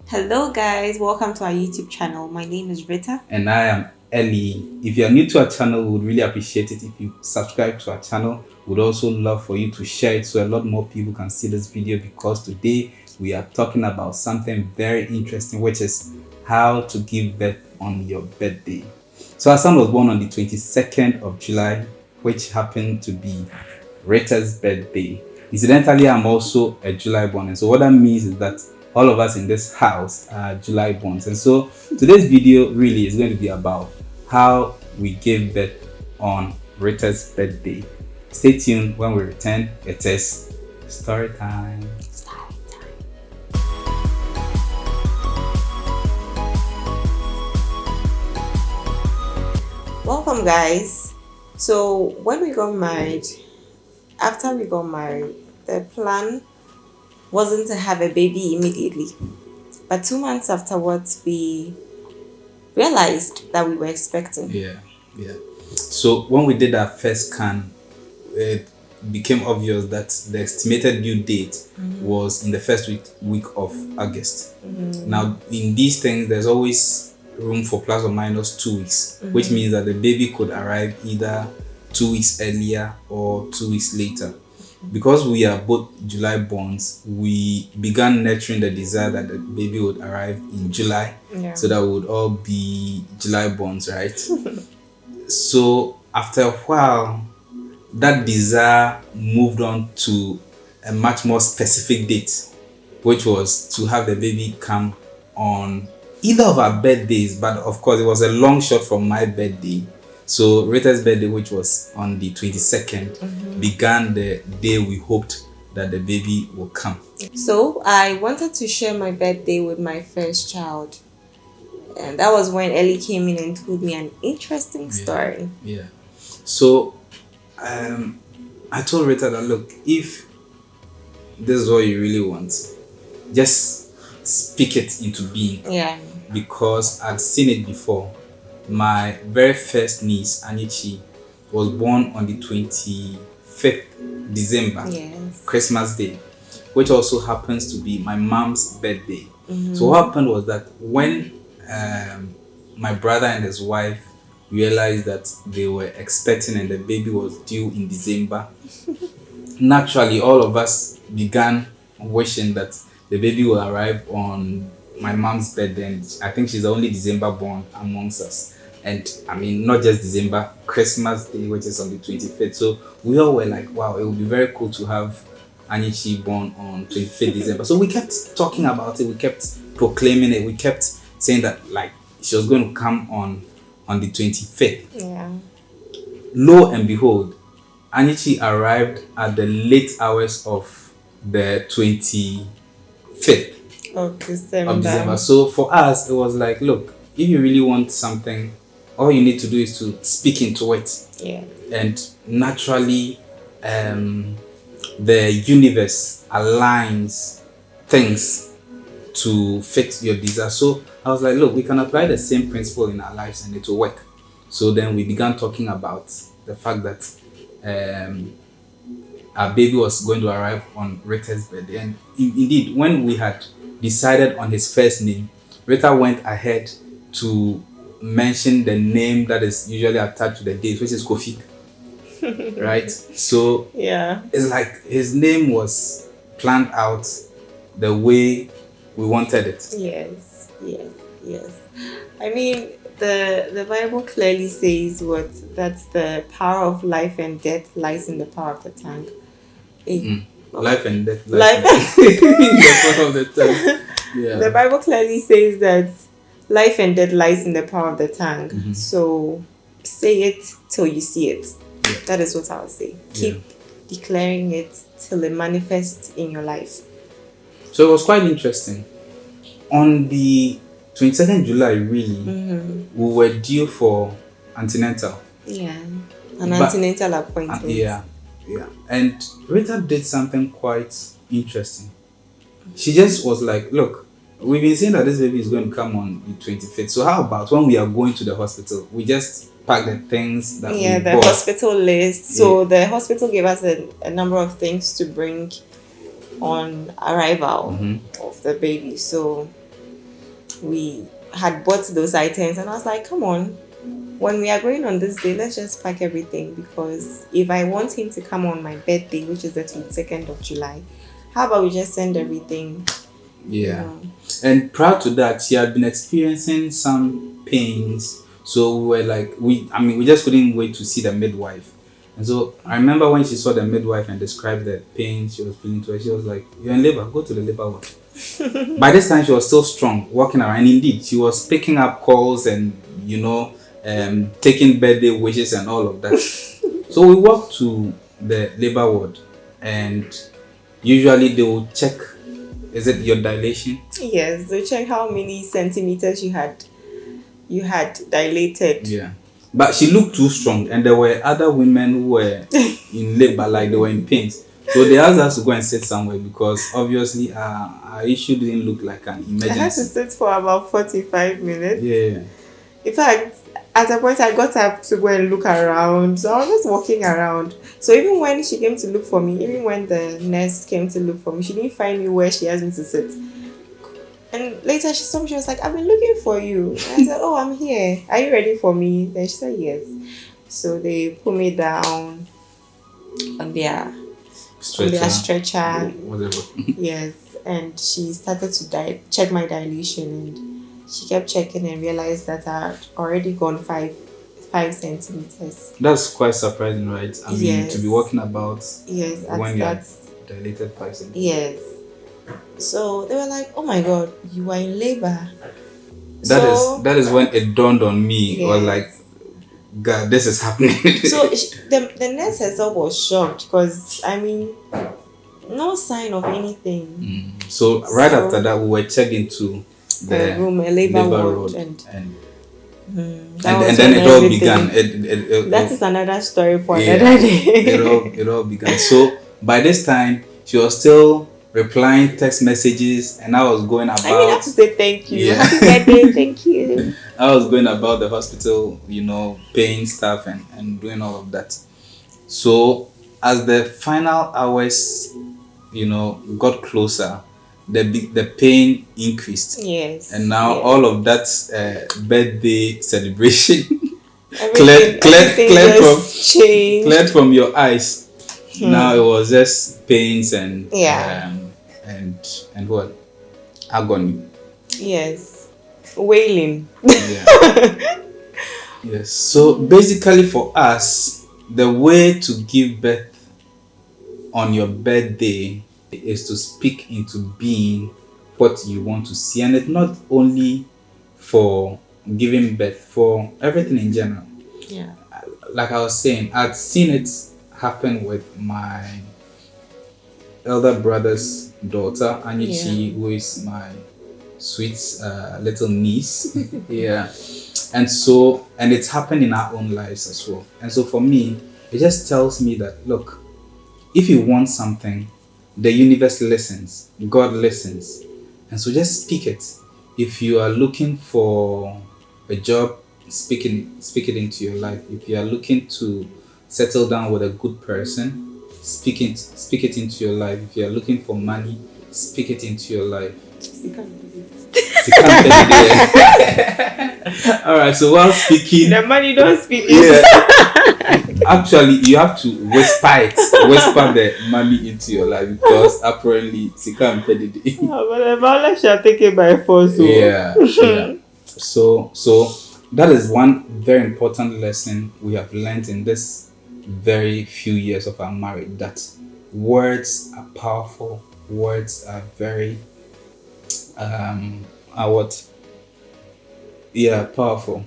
Hello guys, welcome to our YouTube channel. My name is Rita. And I am Ellie. If you are new to our channel, we would really appreciate it if you subscribe to our channel. We'd also love for you to share it so a lot more people can see this video, because today we are talking about something very interesting, which is how to give birth on your birthday. So our son was born on the 22nd of July, which happened to be Rita's birthday. Incidentally, I'm also a July born, and so what that means is that all of us in this house are July borns. And so today's video really is going to be about how we gave birth on Rita's birthday. Stay tuned. When we return, it is story time. Welcome guys. So when we got married, after we got married, the plan wasn't to have a baby immediately. But 2 months afterwards, we realized that we were expecting. Yeah. So when we did our first scan, it became obvious that the estimated due date was in the first week of August. Now, in these things, there's always room for plus or minus 2 weeks, which means that the baby could arrive either 2 weeks earlier or 2 weeks later. Because we are both July borns, we began nurturing the desire that the baby would arrive in July, so that we would all be July borns, right? So after a while, that desire moved on to a much more specific date, which was to have the baby come on either of our birthdays. But of course, it was a long shot from my birthday. So Rita's birthday, which was on the 22nd, began the day we hoped that the baby will come. So I wanted to share my birthday with my first child. And that was when Ellie came in and told me an interesting story. Yeah. So I told Rita that, look, if this is what you really want, just speak it into being. Yeah. Because I'd seen it before. My very first niece, Anichi, was born on the 25th December, Christmas Day, which also happens to be my mom's birthday. So what happened was that when my brother and his wife realized that they were expecting and the baby was due in December, naturally all of us began wishing that the baby will arrive on my mom's birthday, and I think she's the only December born amongst us. And I mean, not just December, Christmas Day, which is on the 25th. So we all were like, wow, it would be very cool to have Anichi born on 25th December. So we kept talking about it, we kept proclaiming it, we kept saying that like she was going to come on the 25th. Yeah. Lo and behold, Anichi arrived at the late hours of the 25th of December. So for us, it was like, look, if you really want something, all you need to do is to speak into it. Yeah. And naturally, the universe aligns things to fit your desire. So I was like, look, we can apply the same principle in our lives and it will work. So then we began talking about the fact that our baby was going to arrive on Rita's birthday. And indeed, when we had decided on his first name, Rita went ahead to mention the name that is usually attached to the date, which is Kofi. Right? So yeah, it's like his name was planned out the way we wanted it. Yes. I mean, the Bible clearly says that the power of life and death lies in the power of the tongue. Life and death. Life in the power of the tongue. Yeah. The Bible clearly says that life and death lies in the power of the tongue. So say it till you see it. Yeah. That is what I would say. Keep declaring it till it manifests in your life. So it was quite interesting. On the 22nd July, really, we were due for antenatal. Yeah, antenatal appointment. Yeah. And Rita did something quite interesting. She just was like, look, we've been saying that this baby is going to come on the 25th. So how about when we are going to the hospital, we just pack the things that we bought. Hospital list. So the hospital gave us a number of things to bring on arrival of the baby. So we had bought those items, and I was like, come on, when we are going on this day, let's just pack everything, because if I want him to come on my birthday, which is the 22nd of July, how about we just send everything? Yeah. And prior to that, she had been experiencing some pains. So we were like, we just couldn't wait to see the midwife. And so I remember when she saw the midwife and described the pain she was feeling to her, she was like, "You're in labor, go to the labor ward." By this time, she was still strong, walking around. And indeed, she was picking up calls and, taking birthday wishes and all of that. So we walked to the labor ward, and usually they will check, is it your dilation? Yes, they check how many centimeters you had dilated. Yeah. But she looked too strong, and there were other women who were in labor, like they were in pain. So they asked us to go and sit somewhere because obviously our issue didn't look like an I had to emergency. sit for about 45 minutes. Yeah. In fact, at a point I got up to go and look around. So I was just walking around. So even when she came to look for me, even when the nurse came to look for me, she didn't find me where she asked me to sit. And later she saw me, she was like, I've been looking for you. And I said, oh, I'm here. Are you ready for me? Then she said, yes. So they put me down on their stretcher. Whatever. Yes. And she started to check my dilation, and she kept checking and realized that I had already gone five centimeters. That's quite surprising, right? I mean, Yes. to be walking about Yes, when you're dilated 5 centimeters. yes. So they were like, oh my god, you are in labor. That is when it dawned on me. Yes. I was like, God, this is happening. So the nurse herself was shocked because, I mean, no sign of anything. So right after that, we were checked into the room, a labor ward, and that then was it all everything. began. That is another story for another day. it all began. So by this time, she was still replying text messages, and I was going about. I mean, I have to say thank you. Yeah. Happy birthday, thank you. I was going about the hospital, paying stuff and doing all of that. So as the final hours, got closer, the pain increased. Yes. And now yes. all of that birthday celebration Everything cleared from your eyes. Now it was just pains and and what? Agony. Yes. Wailing. Yeah. Yes. So basically for us, the way to give birth on your birthday is to speak into being what you want to see. And it's not only for giving birth, for everything in general. Yeah. Like I was saying, I'd seen it happen with my elder brother's daughter, Anichi, who is my sweet little niece. Yeah. And it's happened in our own lives as well. And so for me, it just tells me that, look, if you want something, the universe listens, God listens. And so just speak it. If you are looking for a job, speak it into your life. If you are looking to settle down with a good person, speak it into your life. If you are looking for money, speak it into your life. All right, so while speaking, the money don't speak. Actually, you have to whisper the money into your life, because apparently Sika Mpedidi. But the violence shall take it by force. Yeah. So that is one very important lesson we have learned in this very few years of our marriage, that words are powerful. Words are very powerful.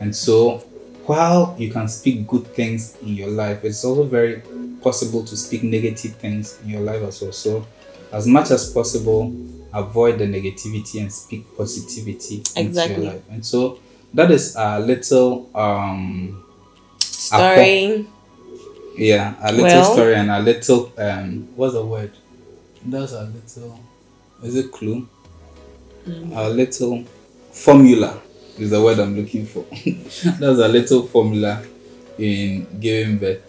And so while you can speak good things in your life, it's also very possible to speak negative things in your life as well. So as much as possible, avoid the negativity and speak positivity into your life. And so that is a little story. A little story and a little what's the word? That's a little, is it clue? A little formula is the word I'm looking for. That's a little formula in giving birth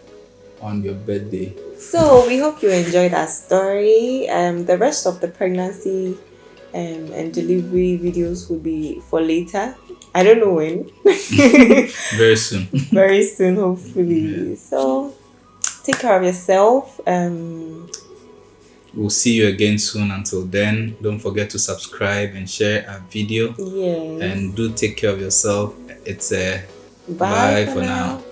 on your birthday. So we hope you enjoyed our story. The rest of the pregnancy and delivery videos will be for later. I don't know when. Very soon. Very soon, hopefully. So take care of yourself. We'll see you again soon. Until then, don't forget to subscribe and share our video. Yes. And do take care of yourself. It's a Bye bye for for now. now.